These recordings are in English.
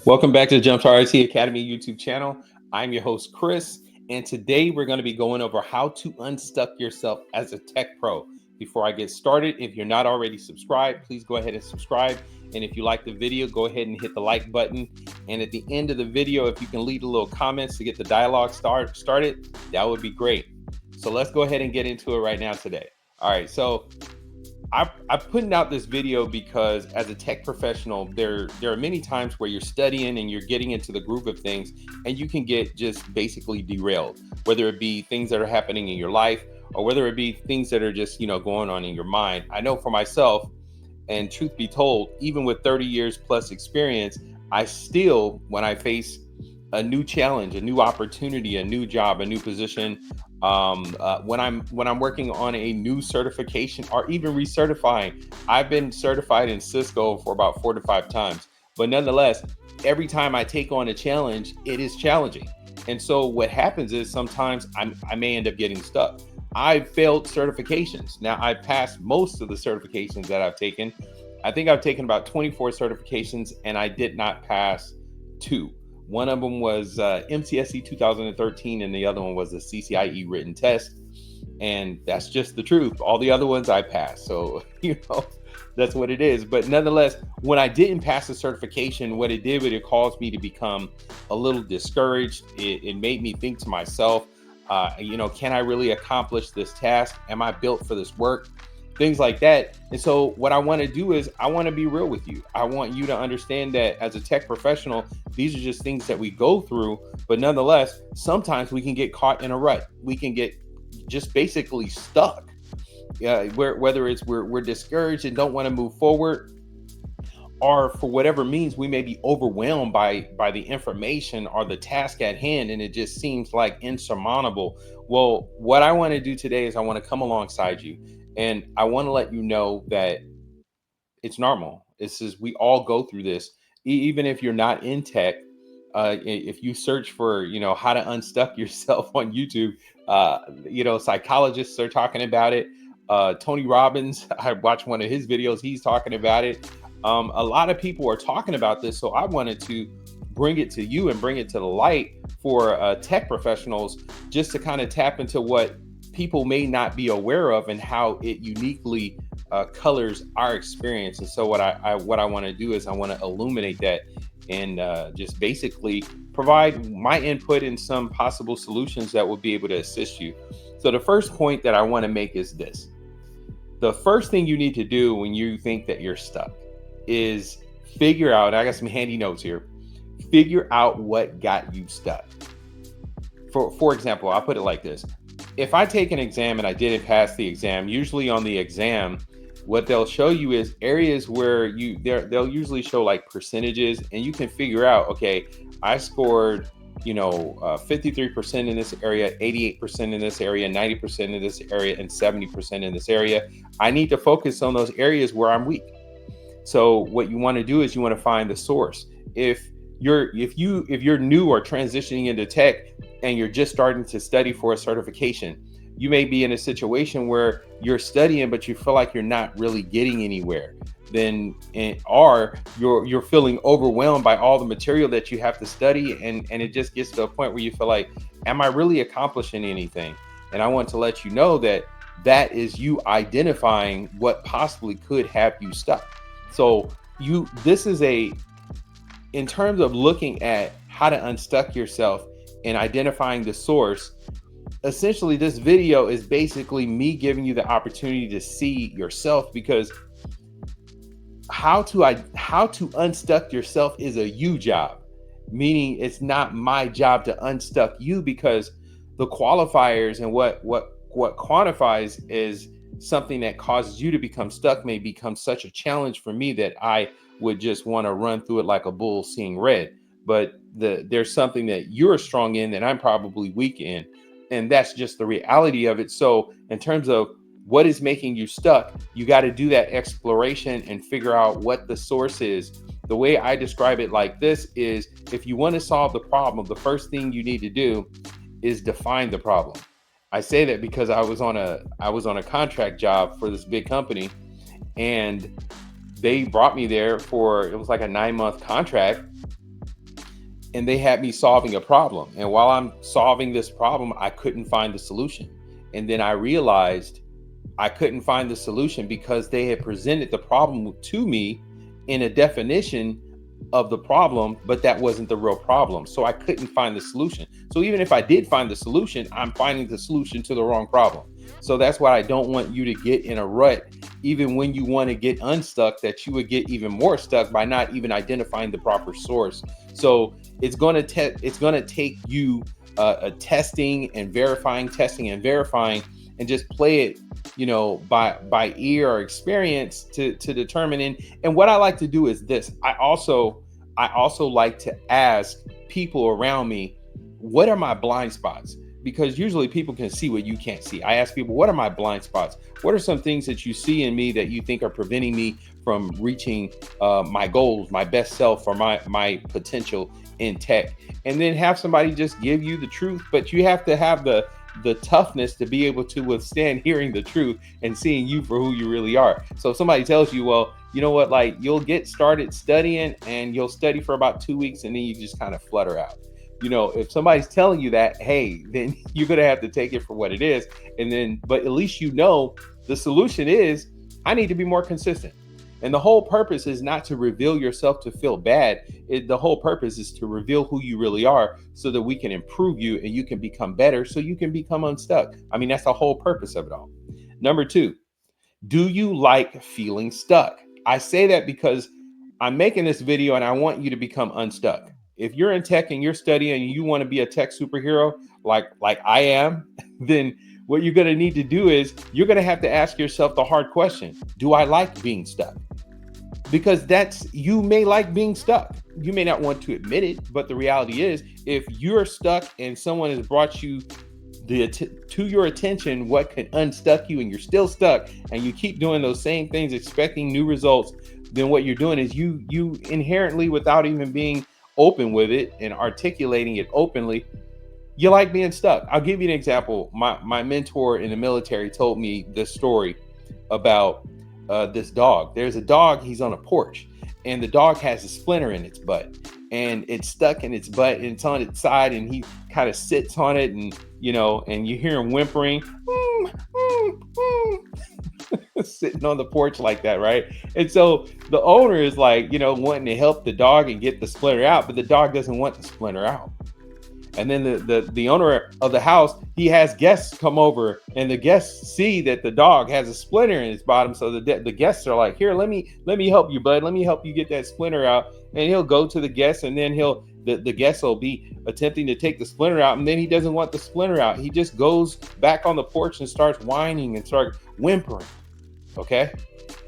Welcome back to the JumpStart IT Academy YouTube channel. I'm your host, Chris, and today we're going to be going over how to unstuck yourself as a tech pro. Before I get started, if you're not already subscribed, please go ahead and subscribe. And if you like the video, go ahead and hit the like button. And at the end of the video, if you can leave a little comments to get the dialogue started, that would be great. So let's go ahead and get into it right now today. All right, so I'm putting out this video because as a tech professional, there are many times where you're studying and you're getting into the groove of things and you can get just basically derailed, whether it be things that are happening in your life or whether it be things that are just, going on in your mind. I know for myself, and truth be told, even with 30 years plus experience, I still, when I face a new challenge, a new opportunity, a new job, a new position, when I'm working on a new certification or even recertifying. I've been certified in Cisco for about 4 to 5 times, but nonetheless, every time I take on a challenge, it is challenging. And so what happens is sometimes I may end up getting stuck. I've failed certifications. Now I've passed most of the certifications that I've taken. I think I've taken about 24 certifications and I did not pass 2. One of them was MCSE 2013, and the other one was the CCIE written test. And that's just the truth. All the other ones I passed. So, that's what it is. But nonetheless, when I didn't pass the certification, what it did was it caused me to become a little discouraged. It made me think to myself, can I really accomplish this task? Am I built for this work? Things like that. And so what I want to do is I want to be real with you. I want you to understand that as a tech professional, these are just things that we go through. But nonetheless, sometimes we can get caught in a rut. We can get just basically stuck. Whether it's we're discouraged and don't want to move forward, or for whatever means we may be overwhelmed by the information or the task at hand, and it just seems like insurmountable. Well, what I want to do today is I want to come alongside you, and I want to let you know that it's normal. This is we all go through this, even if you're not in tech. If you search for how to unstuck yourself on YouTube, psychologists are talking about it. Tony Robbins, I watched one of his videos. He's talking about it. A lot of people are talking about this, so I wanted to bring it to you and bring it to the light for tech professionals, just to kind of tap into what people may not be aware of and how it uniquely colors our experience. And so what I want to do is I want to illuminate that and just basically provide my input in some possible solutions that will be able to assist you. So the first point that I want to make is this. The first thing you need to do when you think that you're stuck is figure out, I got some handy notes here, figure out what got you stuck. For example, I'll put it like this. If I take an exam and I didn't pass the exam, usually on the exam, what they'll show you is areas where they'll usually show like percentages, and you can figure out, okay, I scored 53% in this area, 88% in this area, 90% in this area, and 70% in this area. I need to focus on those areas where I'm weak. So what you want to do is you want to find the source. If you're new or transitioning into tech and you're just starting to study for a certification, you may be in a situation where you're studying, but you feel like you're not really getting anywhere. Or you're feeling overwhelmed by all the material that you have to study, and it just gets to a point where you feel like, am I really accomplishing anything? And I want to let you know that is you identifying what possibly could have you stuck. So this is in terms of looking at how to unstuck yourself and identifying the source. Essentially, this video is basically me giving you the opportunity to see yourself, because how to unstuck yourself is a you job, meaning it's not my job to unstuck you, because the qualifiers and what quantifies is something that causes you to become stuck may become such a challenge for me that I would just want to run through it like a bull seeing red. But there's something that you're strong in that I'm probably weak in. And that's just the reality of it. So in terms of what is making you stuck, you got to do that exploration and figure out what the source is. The way I describe it like this is, if you want to solve the problem, the first thing you need to do is define the problem. I say that because I was on a contract job for this big company, and they brought me there it was like a 9-month contract. and they had me solving a problem. And while I'm solving this problem, I couldn't find the solution. And then I realized I couldn't find the solution because they had presented the problem to me in a definition of the problem, but that wasn't the real problem. So I couldn't find the solution. So even if I did find the solution, I'm finding the solution to the wrong problem. So that's why I don't want you to get in a rut, even when you want to get unstuck, that you would get even more stuck by not even identifying the proper source. So it's going to take you testing and verifying, and just play it, by ear or experience to determine. And what I like to do is this. I also like to ask people around me, what are my blind spots? Because usually people can see what you can't see. I ask people, what are my blind spots? What are some things that you see in me that you think are preventing me from reaching my goals, my best self, or my potential in tech? And then have somebody just give you the truth, but you have to have the toughness to be able to withstand hearing the truth and seeing you for who you really are. So if somebody tells you, well, you know what, like, you'll get started studying and you'll study for about 2 weeks and then you just kind of flutter out. If somebody's telling you that, hey, then you're going to have to take it for what it is. But at least the solution is, I need to be more consistent. And the whole purpose is not to reveal yourself to feel bad. The whole purpose is to reveal who you really are so that we can improve you and you can become better so you can become unstuck. I mean, that's the whole purpose of it all. Number 2, do you like feeling stuck? I say that because I'm making this video and I want you to become unstuck. If you're in tech and you're studying and you want to be a tech superhero like I am, then what you're going to need to do is you're going to have to ask yourself the hard question. Do I like being stuck? Because you may like being stuck. You may not want to admit it, but the reality is, if you're stuck and someone has brought you to your attention what can unstuck you and you're still stuck and you keep doing those same things expecting new results, then what you're doing is you inherently, without even being open with it and articulating it openly, you like being stuck. I'll give you an example. My mentor in the military told me this story about this dog. There's a dog, he's on a porch, and the dog has a splinter in its butt, and it's stuck in its butt, and it's on its side, and he kind of sits on it, and and you hear him whimpering, sitting on the porch like that, right? And so the owner is like, wanting to help the dog and get the splinter out, but the dog doesn't want the splinter out. And then the owner of the house, he has guests come over, and the guests see that the dog has a splinter in its bottom. So the guests are like, here, let me help you, bud. Let me help you get that splinter out. And he'll go to the guests, and then the guests will be attempting to take the splinter out, and then he doesn't want the splinter out. He just goes back on the porch and starts whining and starts whimpering. Okay.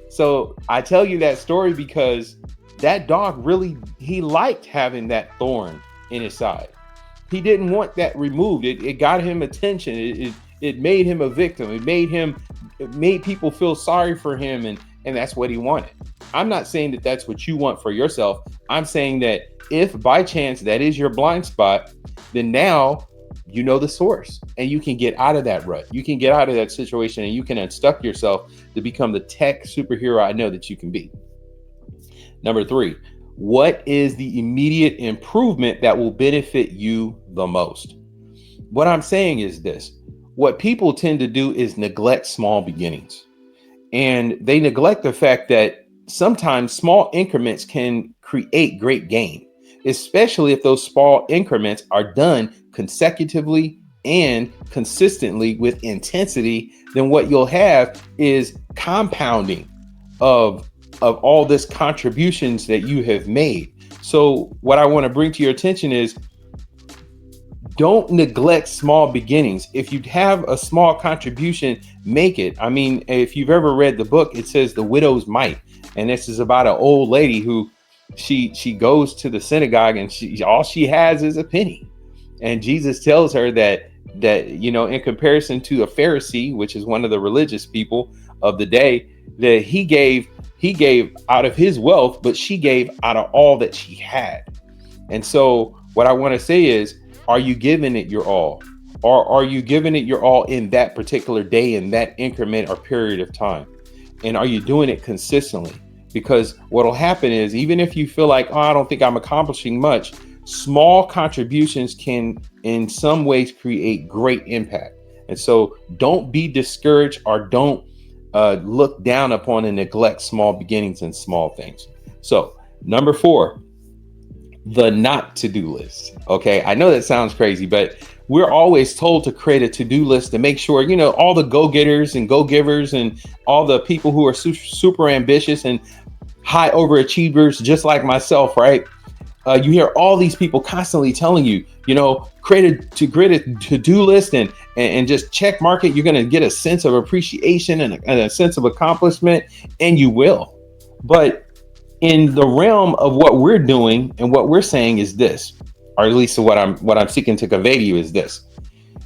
So I tell you that story because that dog he liked having that thorn in his side. He didn't want that removed. It got him attention. It made him a victim. It made people feel sorry for him. And that's what he wanted. I'm not saying that that's what you want for yourself. I'm saying that if by chance that is your blind spot, then now you know the source and you can get out of that rut. You can get out of that situation and you can unstuck yourself to become the tech superhero I know that you can be. Number 3, what is the immediate improvement that will benefit you the most? What I'm saying is this. What people tend to do is neglect small beginnings. And they neglect the fact that sometimes small increments can create great gain, especially if those small increments are done consecutively and consistently with intensity. Then what you'll have is compounding of all this contributions that you have made. So what I want to bring to your attention is, don't neglect small beginnings. If you have a small contribution, make it. I mean, if you've ever read the book, it says The Widow's Mite. And this is about an old lady who she goes to the synagogue and all she has is a penny. And Jesus tells her that in comparison to a Pharisee, which is one of the religious people of the day, that he gave out of his wealth, but she gave out of all that she had. And so what I want to say is, are you giving it your all? Or are you giving it your all in that particular day, in that increment or period of time? And are you doing it consistently? Because what will happen is, even if you feel like, I don't think I'm accomplishing much, small contributions can in some ways create great impact. And so don't be discouraged, or don't look down upon and neglect small beginnings and small things. So number 4, the not to do list. Okay, I know that sounds crazy, but we're always told to create a to do list to make sure, all the go getters and go givers and all the people who are super ambitious and high overachievers, just like myself, right? You hear all these people constantly telling you, create a to-do list and just check mark it. You're going to get a sense of appreciation and a sense of accomplishment, and you will. But in the realm of what we're doing and what we're saying is this, or at least what I'm seeking to convey to you is this,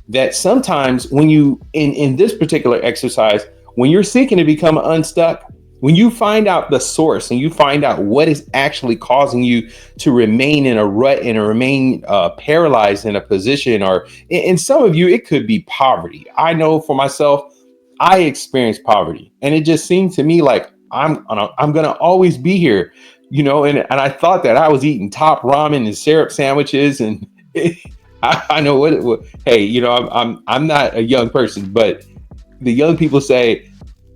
that sometimes when you, in this particular exercise, when you're seeking to become unstuck, when you find out the source and you find out what is actually causing you to remain in a rut and remain paralyzed in a position, or in some of you, it could be poverty. I know for myself, I experienced poverty, and it just seemed to me like I'm gonna always be here, and I thought that I was eating top ramen and syrup sandwiches, and I know what. Hey, I'm not a young person, but the young people say,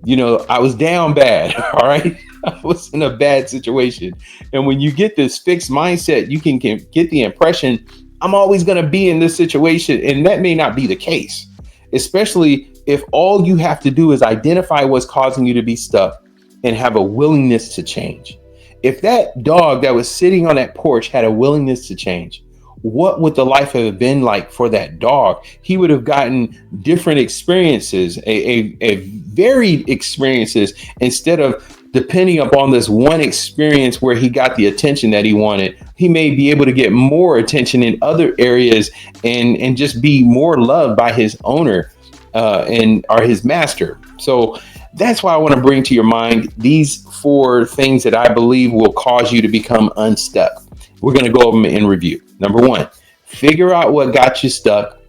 I was down bad. All right. I was in a bad situation. And when you get this fixed mindset, you can get the impression I'm always going to be in this situation. And that may not be the case, especially if all you have to do is identify what's causing you to be stuck and have a willingness to change. If that dog that was sitting on that porch had a willingness to change, what would the life have been like for that dog? He would have gotten different experiences, a varied experiences, instead of depending upon this one experience where he got the attention that he wanted. He may be able to get more attention in other areas and just be more loved by his owner or his master. So that's why I want to bring to your mind these 4 things that I believe will cause you to become unstuck. We're going to go over them in review. Number 1, figure out what got you stuck.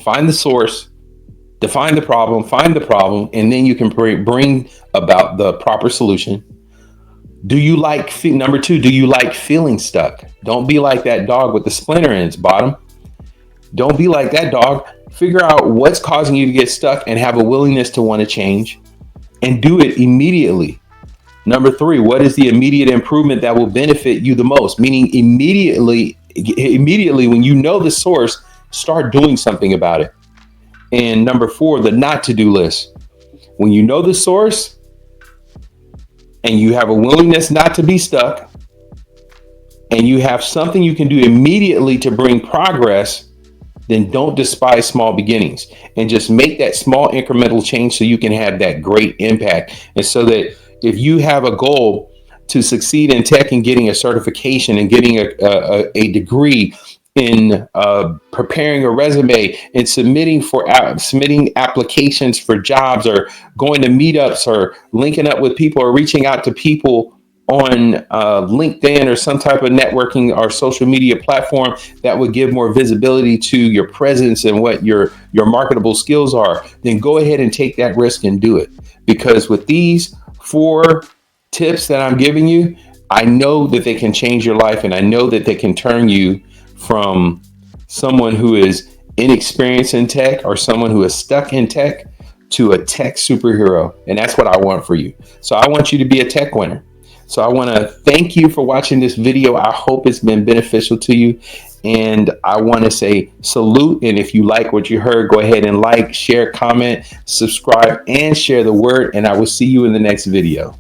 Find the source, define the problem, find the problem, and then you can bring about the proper solution. Number 2, do you like feeling stuck? Don't be like that dog with the splinter in its bottom. Don't be like that dog. Figure out what's causing you to get stuck and have a willingness to want to change, and do it immediately. Number 3, what is the immediate improvement that will benefit you the most? Meaning immediately when you know the source, start doing something about it. And number 4, the not to do list. When you know the source and you have a willingness not to be stuck, and you have something you can do immediately to bring progress, then don't despise small beginnings and just make that small incremental change so you can have that great impact. And so that if you have a goal to succeed in tech and getting a certification and getting a degree in preparing a resume and submitting applications for jobs, or going to meetups, or linking up with people, or reaching out to people on LinkedIn or some type of networking or social media platform that would give more visibility to your presence and what your marketable skills are, then go ahead and take that risk and do it. Because with these 4 tips that I'm giving you, I know that they can change your life, and I know that they can turn you from someone who is inexperienced in tech or someone who is stuck in tech to a tech superhero. And that's what I want for you. So I want you to be a tech winner. So I want to thank you for watching this video. I hope it's been beneficial to you. And I want to say salute. And if you like what you heard, go ahead and like, share, comment, subscribe, and share the word. And I will see you in the next video.